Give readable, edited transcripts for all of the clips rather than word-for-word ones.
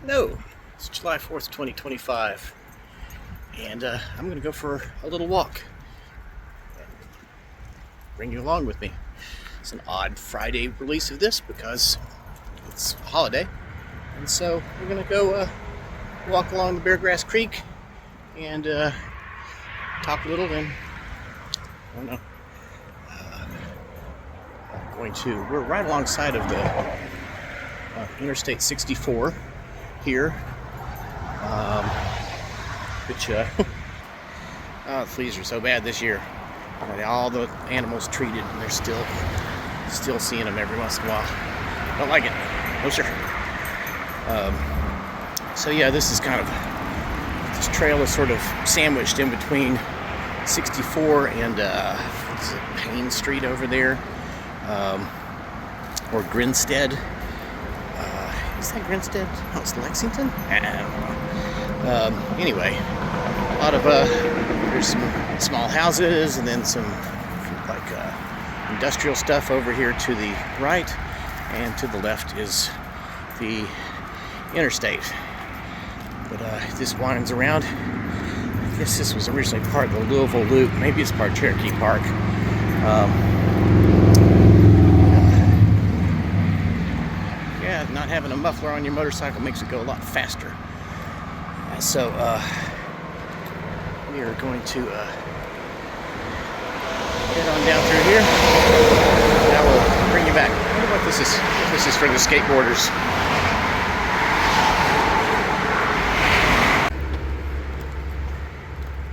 No, it's July 4th, 2025, and I'm going to go for a little walk. Bring you along with me. It's an odd Friday release of this because it's a holiday, and so we're going to go walk along the Beargrass Creek and talk a little, and I don't know. We're right alongside of the Interstate 64 here, which the fleas are so bad this year. All the animals treated, and they're still seeing them every once in a while. Don't like it. No sir. So yeah, this trail is sort of sandwiched in between 64 and Payne Street over there, or Grinstead. Is that Grinstead? No, it's Lexington? I don't know. Anyway, a lot of there's some small houses, and then some industrial stuff over here to the right, and to the left is the interstate. But this winds around. I guess this was originally part of the Louisville Loop. Maybe it's part of Cherokee Park. Yeah, not having a muffler on your motorcycle makes it go a lot faster. So we are going to head on down through here. Now we'll bring you back. I wonder what this is. This is for the skateboarders.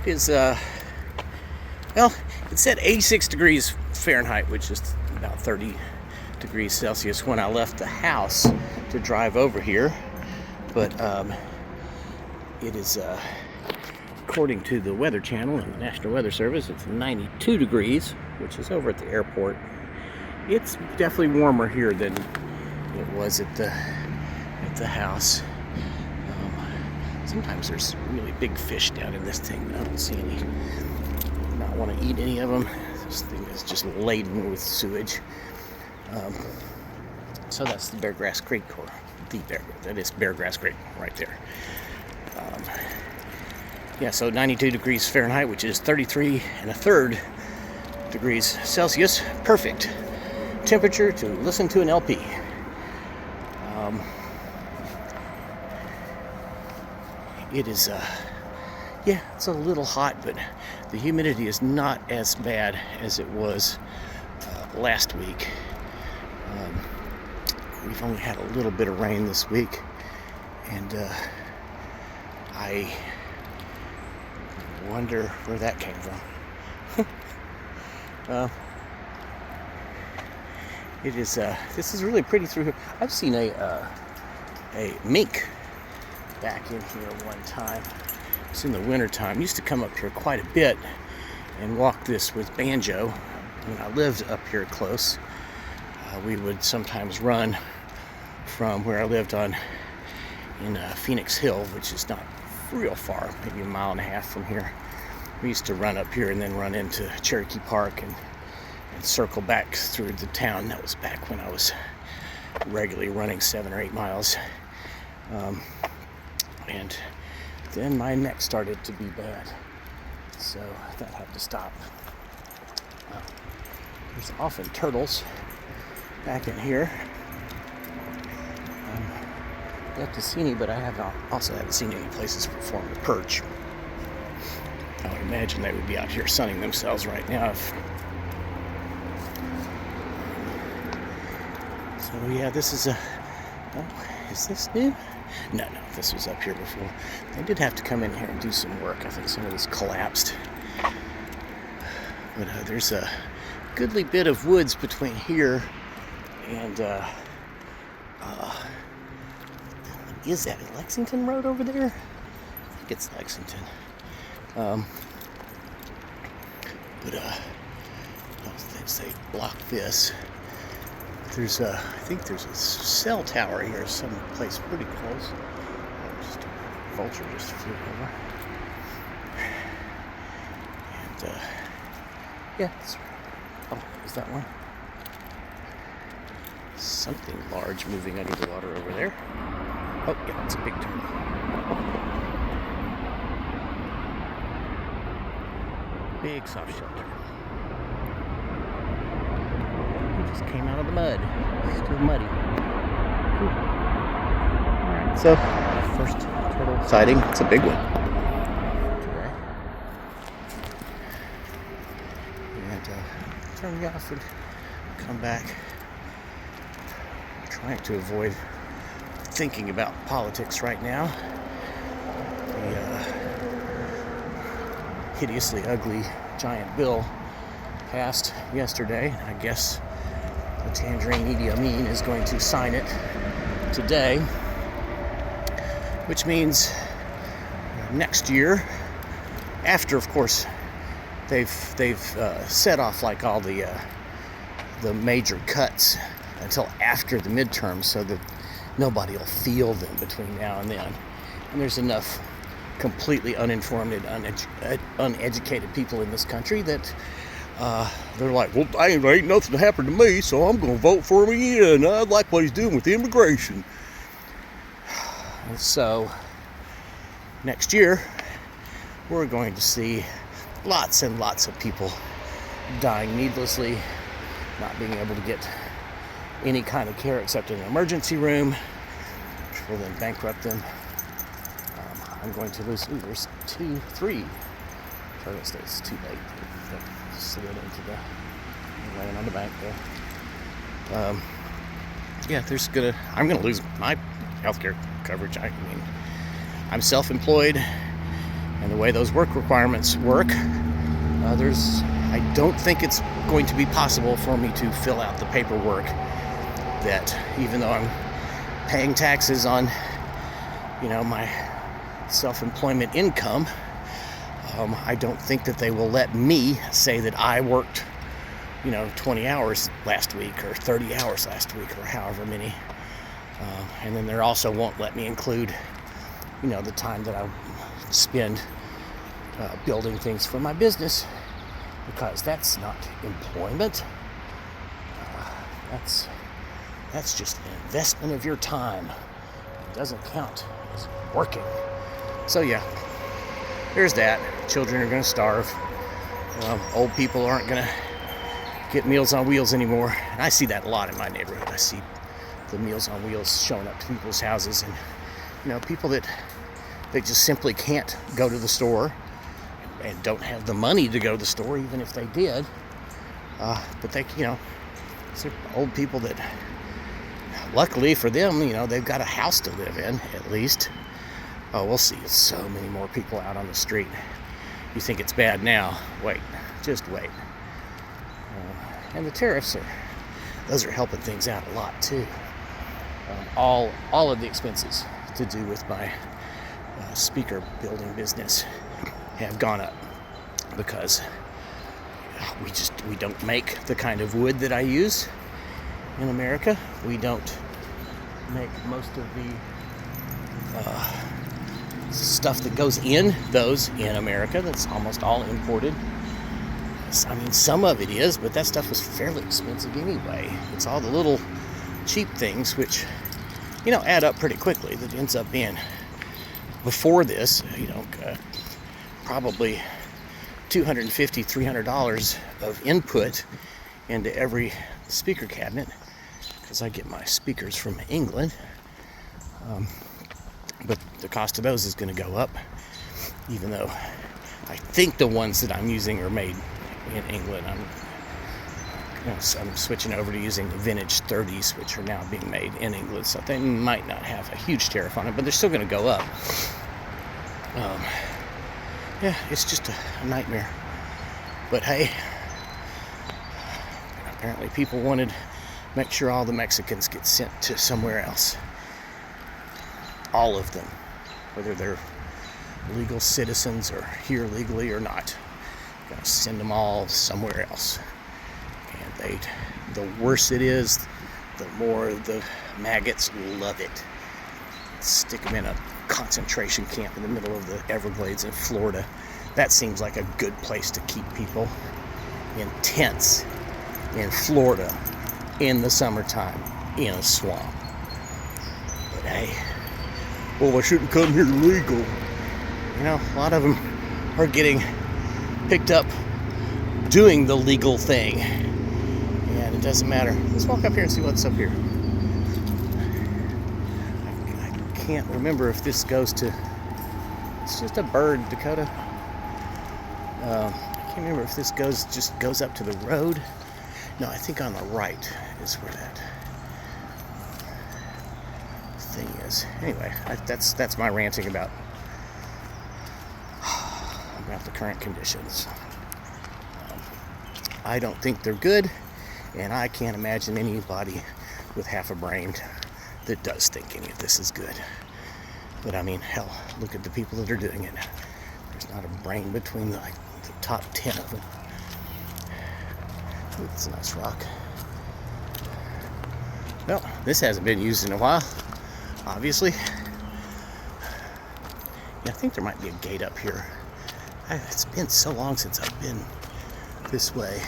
It is well, it said 86 degrees Fahrenheit, which is about 30 degrees Celsius when I left the house to drive over here, but it is according to the Weather Channel and the National Weather Service, it's 92 degrees, which is over at the airport. It's definitely warmer here than it was at the house. Sometimes there's really big fish down in this thing. I don't see any. I do not want to eat any of them. This thing is just laden with sewage. So that's the Beargrass Creek, or that is Beargrass Creek right there. Yeah, so 92 degrees Fahrenheit, which is 33 1/3 degrees Celsius. Perfect temperature to listen to an LP. It is, yeah, it's a little hot, but the humidity is not as bad as it was last week. We've only had a little bit of rain this week, and I wonder where that came from. It is, this is really pretty through here. I've seen a mink back in here one time. It's in the winter time. Used to come up here quite a bit and walk this with Banjo. When I lived up here close, we would sometimes run from where I lived in Phoenix Hill, which is not real far, maybe 1.5 miles from here. We used to run up here and then run into Cherokee Park and circle back through the town. That was back when I was regularly running 7 or 8 miles. And then my neck started to be bad, so that had to stop. There's often turtles back in here. Yet to see any, but I also haven't seen any places perform the perch. I would imagine they would be out here sunning themselves right now. So yeah, this is is this new? No, this was up here before. They did have to come in here and do some work. I think some of this collapsed. But there's a goodly bit of woods between here and is that Lexington Road over there? I think it's Lexington. They block this. There's I think there's a cell tower here someplace pretty close. Just a vulture just flew over. And yeah, oh, is that one? Something large moving under the water over there. Oh, yeah, it's a big turn. Big soft shelter. He just came out of the mud. It's still muddy. Cool. Alright, so first turtle sighting. It's a big one today. And turn me off and come back. I'm trying to avoid thinking about politics right now. The hideously ugly giant bill passed yesterday. I guess the tangerine Idi Amin is going to sign it today, which means next year, after of course they've set off like all the major cuts until after the midterms, so that nobody will feel them between now and then. And there's enough completely uninformed and uneducated people in this country that they're like, well, ain't nothing happened to me, so I'm going to vote for him again. I like what he's doing with immigration. And so next year, we're going to see lots and lots of people dying needlessly, not being able to get any kind of care except in an emergency room, which will then bankrupt them. I'm going to lose. Ooh, there's 2, 3. Charlotte State. It's too late. They slid into the laying on the bank there. Yeah, I'm gonna lose my healthcare coverage. I mean, I'm self-employed, and the way those work requirements work, I don't think it's going to be possible for me to fill out the paperwork that, even though I'm paying taxes on, my self-employment income, I don't think that they will let me say that I worked, 20 hours last week or 30 hours last week or however many. And then they also won't let me include, the time that I spend building things for my business, because that's not employment. That's just an investment of your time. It doesn't count as working. So yeah, there's that. Children are going to starve. Old people aren't going to get Meals on Wheels anymore. And I see that a lot in my neighborhood. I see the Meals on Wheels showing up to people's houses, and people that they just simply can't go to the store and don't have the money to go to the store, even if they did. But they, it's old people that, luckily for them, they've got a house to live in, at least. Oh, we'll see. So many more people out on the street. You think it's bad now? Wait. Just wait. And the tariffs those are helping things out a lot, too. All of the expenses to do with my speaker building business have gone up because we don't make the kind of wood that I use in America. We don't make most of the stuff that goes in those in America. That's almost all imported. I mean, some of it is, but that stuff was fairly expensive anyway. It's all the little cheap things which, add up pretty quickly. That ends up being, before this, probably $250, $300 of input into every speaker cabinet, because I get my speakers from England. But the cost of those is going to go up, even though I think the ones that I'm using are made in England. I'm switching over to using the vintage 30s, which are now being made in England, so they might not have a huge tariff on it, but they're still going to go up. Yeah, it's just a nightmare. But hey, apparently people wanted to make sure all the Mexicans get sent to somewhere else. All of them, whether they're legal citizens or here legally or not. Gotta send them all somewhere else. And the worse it is, the more the maggots love it. Stick them in a concentration camp in the middle of the Everglades in Florida. That seems like a good place to keep people. In tents in Florida in the summertime in a swamp. But hey, I shouldn't come here legal. You know, a lot of them are getting picked up doing the legal thing. And it doesn't matter. Let's walk up here and see what's up here. I can't remember if this goes to... It's just a bird, Dakota. I can't remember if this just goes up to the road. No, I think on the right is where that thing is. Anyway, that's my ranting about the current conditions. I don't think they're good, and I can't imagine anybody with half a brain that does think any of this is good. But I mean, hell, look at the people that are doing it. There's not a brain between the top 10 of them. It's a nice rock. Well, this hasn't been used in a while, obviously. Yeah, I think there might be a gate up here. It's been so long since I've been this way.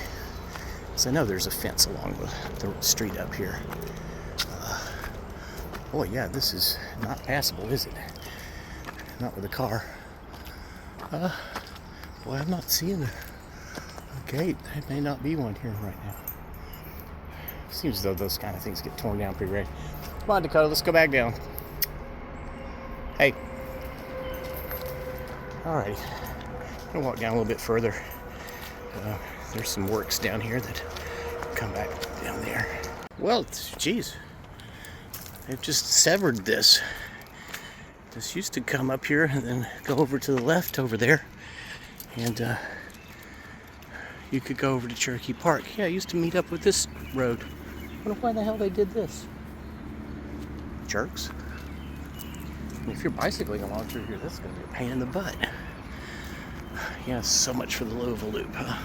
So I know there's a fence along the street up here. Boy, yeah, this is not passable, is it? Not with a car. Boy, I'm not seeing a gate. There may not be one here right now. Seems as though those kind of things get torn down pretty rare. Come on, Dakota, let's go back down. Hey. Alrighty. I'm gonna walk down a little bit further. There's some works down here that come back down there. Well, geez. They've just severed this. This used to come up here and then go over to the left over there. And you could go over to Cherokee Park. Yeah, it used to meet up with this road. I wonder why the hell they did this. Jerks. I mean, if you're bicycling along through here, that's going to be a pain in the butt. Yeah, so much for the Louisville Loop, huh?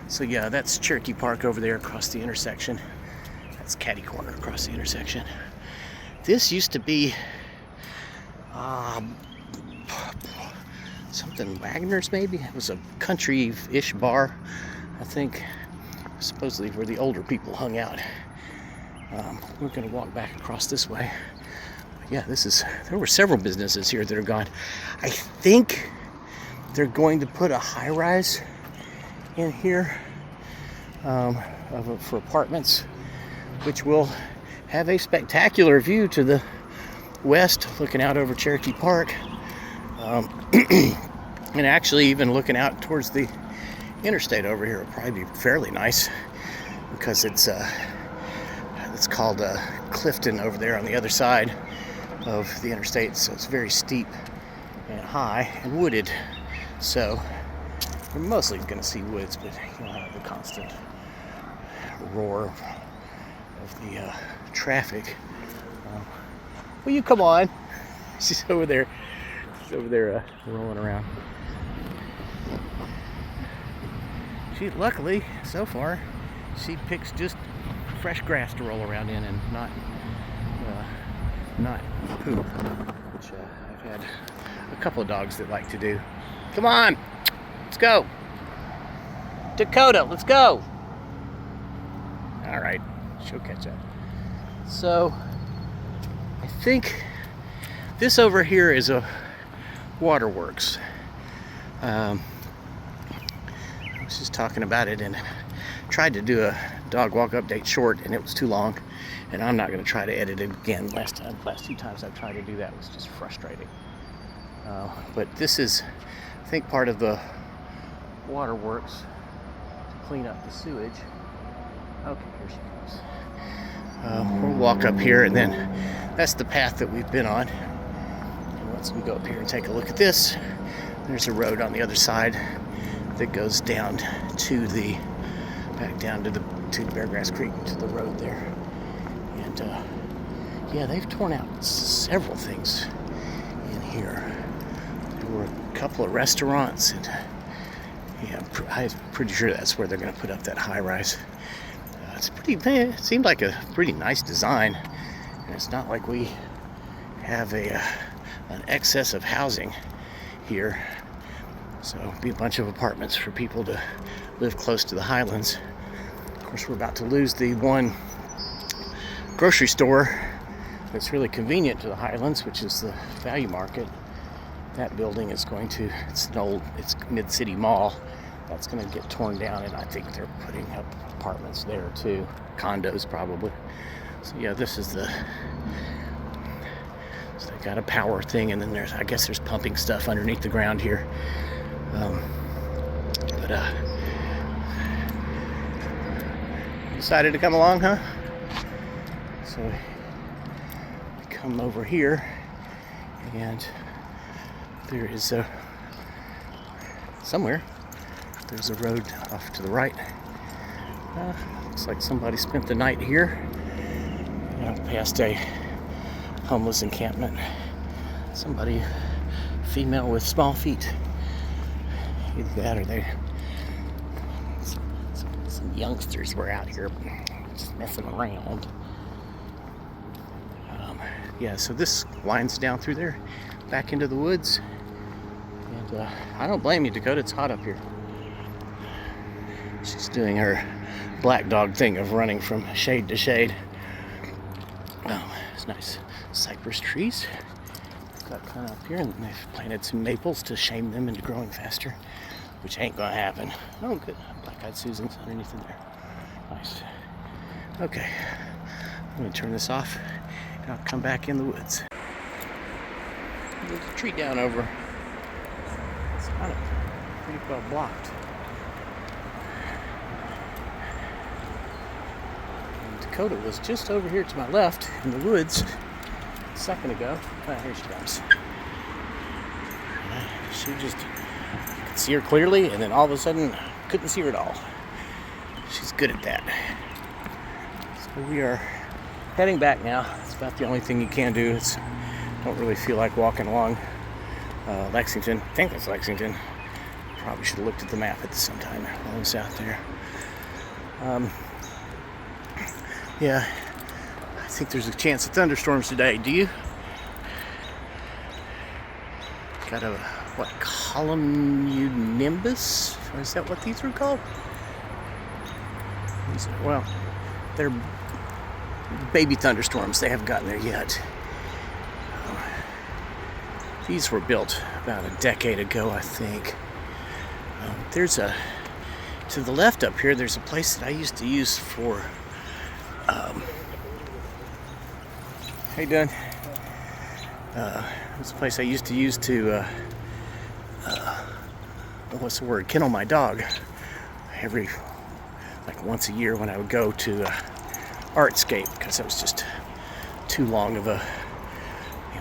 So yeah, that's Cherokee Park over there across the intersection. That's Caddy Corner across the intersection. This used to be something Wagner's, maybe. It was a country-ish bar, I think, supposedly where the older people hung out. We're going to walk back across this way. But yeah, there were several businesses here that are gone. I think they're going to put a high-rise in here for apartments, which will have a spectacular view to the west, looking out over Cherokee Park, and actually even looking out towards the interstate over here will probably be fairly nice, because it's called Clifton over there on the other side of the interstate, so it's very steep and high and wooded. So you're mostly going to see woods, but you don't have the constant roar of the traffic. Will you come on? She's over there. She's over there rolling around. Luckily, so far, she picks just fresh grass to roll around in and not poop, which I've had a couple of dogs that like to do. Come on, let's go. Dakota, let's go. All right, she'll catch up. So, I think this over here is a waterworks. I was just talking about it and tried to do a dog walk update short, and it was too long, and I'm not going to try to edit it again. Last 2 times I've tried to do that was just frustrating. But this is, I think, part of the waterworks to clean up the sewage. Okay, here she comes. We'll walk up here, and then that's the path that we've been on. And once we go up here and take a look at this, there's a road on the other side that goes down to the Beargrass Creek, to the road there. And yeah, they've torn out several things in here. There were a couple of restaurants, and yeah, I'm pretty sure that's where they're going to put up that high-rise. It seemed like a pretty nice design, and it's not like we have an excess of housing here. So it'll be a bunch of apartments for people to live close to the Highlands. Of course, we're about to lose the one grocery store It's really convenient to the Highlands, which is the value market. That building is it's mid-city mall. That's going to get torn down, and I think they're putting up apartments there too, condos probably. So yeah, this is so they got a power thing, and then I guess there's pumping stuff underneath the ground here. Decided to come along, huh? So we come over here, and there is somewhere there's a road off to the right. Looks like somebody spent the night here. Past a homeless encampment. Somebody, female with small feet. Either that or some youngsters were out here just messing around. Yeah, so this winds down through there, back into the woods. And I don't blame you, Dakota. It's hot up here. She's doing her black dog thing of running from shade to shade. It's nice cypress trees. Got kind of up here, and they've planted some maples to shame them into growing faster, which ain't gonna happen. Oh, good. Black-eyed Susans underneath in there. Nice. Okay, I'm gonna turn this off, and I'll come back in the woods. There's a tree down over. It's kind of pretty well blocked. Dakota was just over here to my left in the woods a second ago. Here she comes. You could see her clearly, and then all of a sudden, couldn't see her at all. She's good at that. So we are heading back now. It's about the only thing you can do. Don't really feel like walking along Lexington. I think it's Lexington. Probably should have looked at the map at some time while I was out there. Yeah, I think there's a chance of thunderstorms today. Do you? Got a, cumulonimbus? Or is that what these are called? Well, they're baby thunderstorms. They haven't gotten there yet. These were built about a decade ago, I think. To the left up here, there's a place that I used to use for how you doing? It's a place I used to use to kennel my dog. Once a year when I would go to Artscape, because it was just too long of it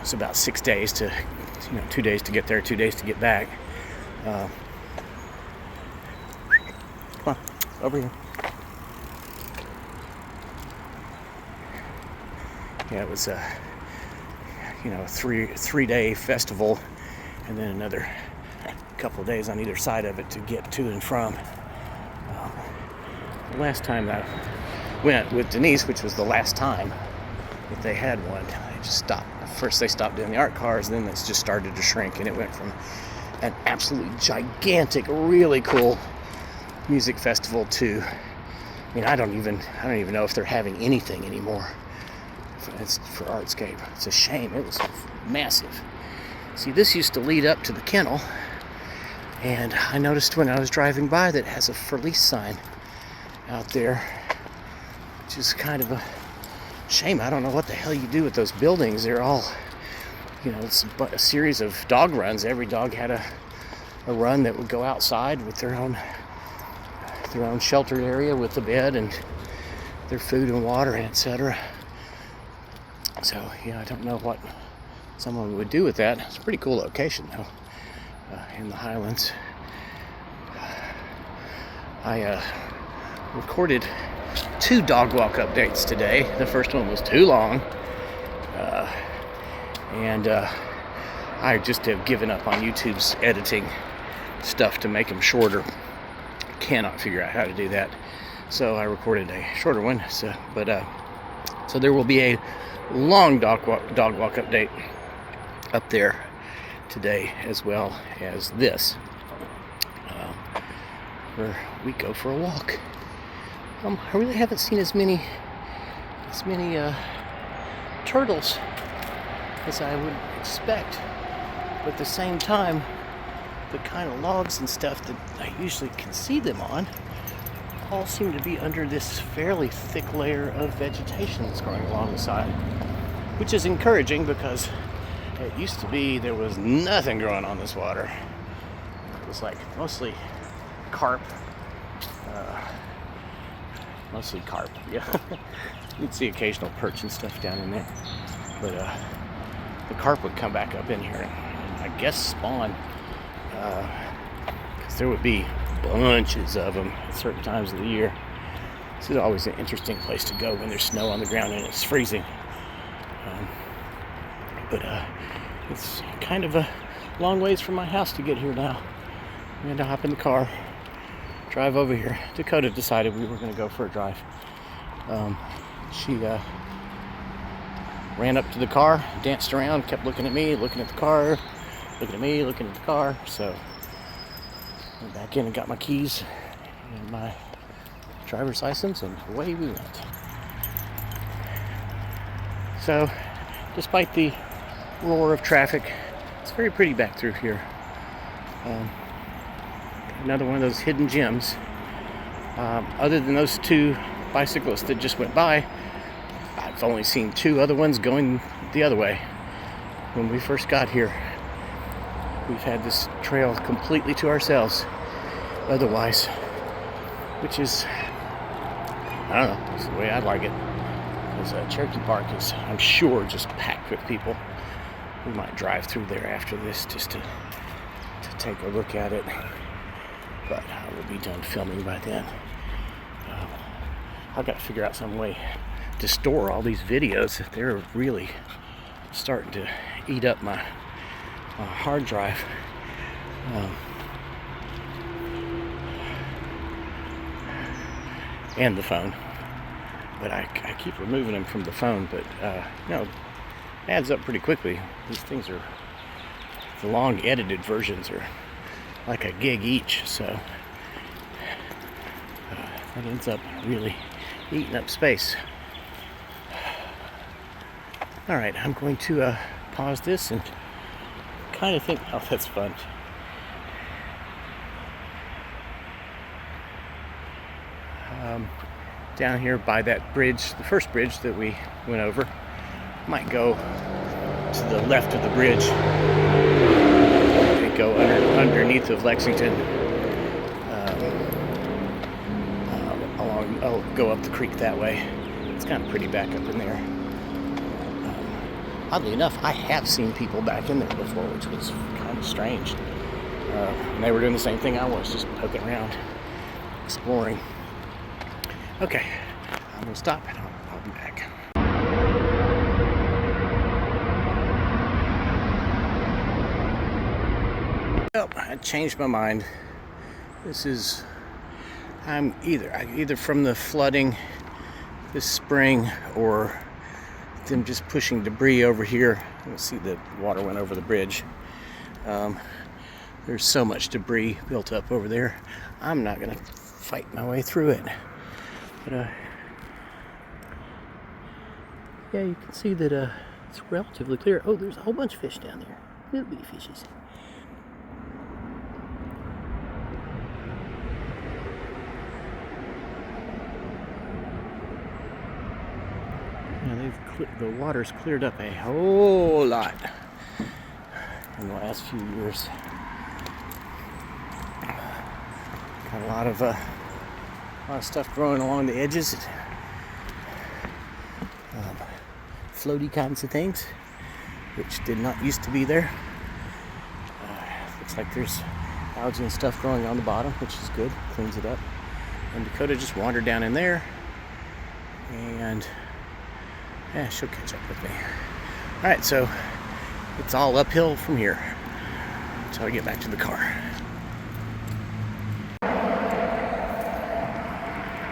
was about 6 days to 2 days to get there, 2 days to get back. Come on, over here. Yeah, it was a 3-day festival, and then another couple of days on either side of it to get to and from. The last time I went with Denise, which was the last time that they had one, they just stopped. First they stopped doing the art cars, and then it just started to shrink, and it went from an absolutely gigantic, really cool music festival to, I don't even know if they're having anything anymore. It's for Artscape. It's a shame. It was massive. See, this used to lead up to the kennel, and I noticed when I was driving by that it has a for lease sign out there, which is kind of a shame. I don't know what the hell you do with those buildings. They're all, it's a series of dog runs. Every dog had a run that would go outside with their own sheltered area with the bed and their food and water, etc. So, I don't know what someone would do with that. It's a pretty cool location, though, in the Highlands. I recorded 2 dog walk updates today. The first one was too long, and I just have given up on YouTube's editing stuff to make them shorter. Cannot figure out how to do that, so I recorded a shorter one. So there will be a long dog walk update up there today, as well as this, where we go for a walk. I really haven't seen as many turtles as I would expect. But at the same time, the kind of logs and stuff that I usually can see them on all seem to be under this fairly thick layer of vegetation that's growing along the side, which is encouraging because it used to be there was nothing growing on this water. It was like mostly carp, yeah. You'd see occasional perch and stuff down in there, but the carp would come back up in here and I guess spawn, because there would be bunches of them at certain times of the year. This is always an interesting place to go when there's snow on the ground and it's freezing. But it's kind of a long ways from my house to get here now. I'm going to hop in the car, drive over here. Dakota decided we were going to go for a drive. She ran up to the car, danced around, kept looking at me, looking at the car, looking at me, looking at the car. So I went back in and got my keys and my driver's license, and away we went. So, despite the roar of traffic, it's very pretty back through here. Another one of those hidden gems. Other than those two bicyclists that just went by, I've only seen two other ones going the other way. When we first got here, we've had this trail completely to ourselves otherwise, which is, I don't know, it's the way I'd like it. Because Cherokee Park is, I'm sure, just packed with people. We might drive through there after this just to take a look at it, but I will be done filming by then. I've got to figure out some way to store all these videos. They're really starting to eat up my hard drive. And the phone. But I keep removing them from the phone, but it adds up pretty quickly. These things are, the long edited versions are like a gig each, so that ends up really eating up space. Alright, I'm going to pause this and kind of think, oh, that's fun. Down here by that bridge, the first bridge that we went over, might go to the left of the bridge and go underneath of Lexington, go up the creek that way. It's kind of pretty back up in there. Oddly enough, I have seen people back in there before, which was kind of strange. And they were doing the same thing I was, just poking around, exploring. Okay, I'm going to stop and I'll be back. Well, I changed my mind. This is, I'm either from the flooding this spring or them just pushing debris over here. You can see the water went over the bridge. There's so much debris built up over there. I'm not going to fight my way through it. But yeah, you can see that it's relatively clear. Oh, there's a whole bunch of fish down there. Little bitty fishes. Yeah, the water's cleared up a whole lot in the last few years. Got a lot of stuff growing along the edges, floaty kinds of things, which did not used to be there. Looks like there's algae and stuff growing on the bottom, which is good, cleans it up. And Dakota just wandered down in there, and yeah, she'll catch up with me. Alright, so it's all uphill from here until I get back to the car.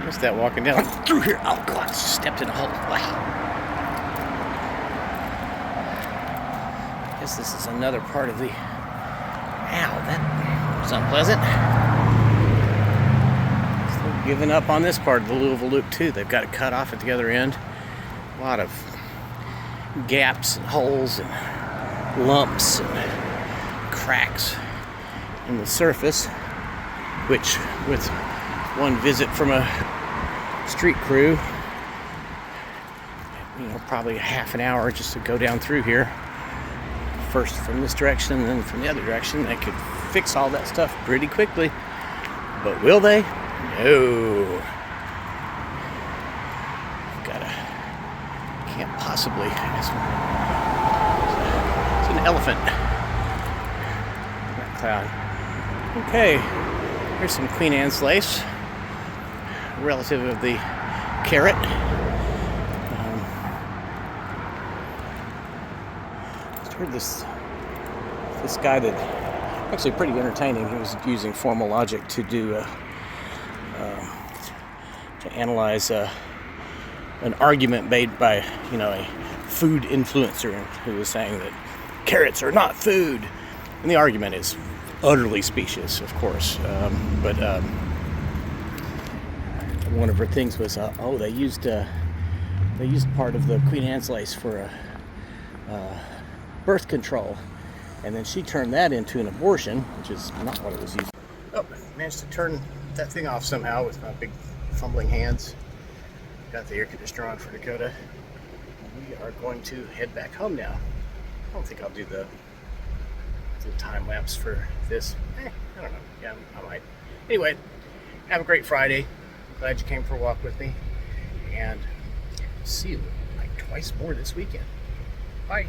Missed that walking down through here. Oh God, stepped in a hole. Wow. I guess this is another part of the... Ow, that was unpleasant. Still giving up on this part of the Louisville Loop too. They've got it cut off at the other end. A lot of gaps and holes and lumps and cracks in the surface, which with one visit from a street crew, probably a half an hour just to go down through here, first from this direction and then from the other direction, they could fix all that stuff pretty quickly. But will they? No. Can't possibly. It's an elephant. That cloud. Okay, here's some Queen Anne's lace, relative of the carrot. I heard this guy that actually pretty entertaining. He was using formal logic to do to analyze an argument made by a food influencer who was saying that carrots are not food, and the argument is utterly specious, of course. But one of her things was, they used part of the Queen Anne's lace for birth control, and then she turned that into an abortion, which is not what it was used. Oh, I managed to turn that thing off somehow with my big fumbling hands. Got the air conditioner on for Dakota. We are going to head back home now. I don't think I'll do the time lapse for this. I don't know. Yeah, I might. Anyway, have a great Friday. Glad you came for a walk with me. And see you like twice more this weekend. Bye.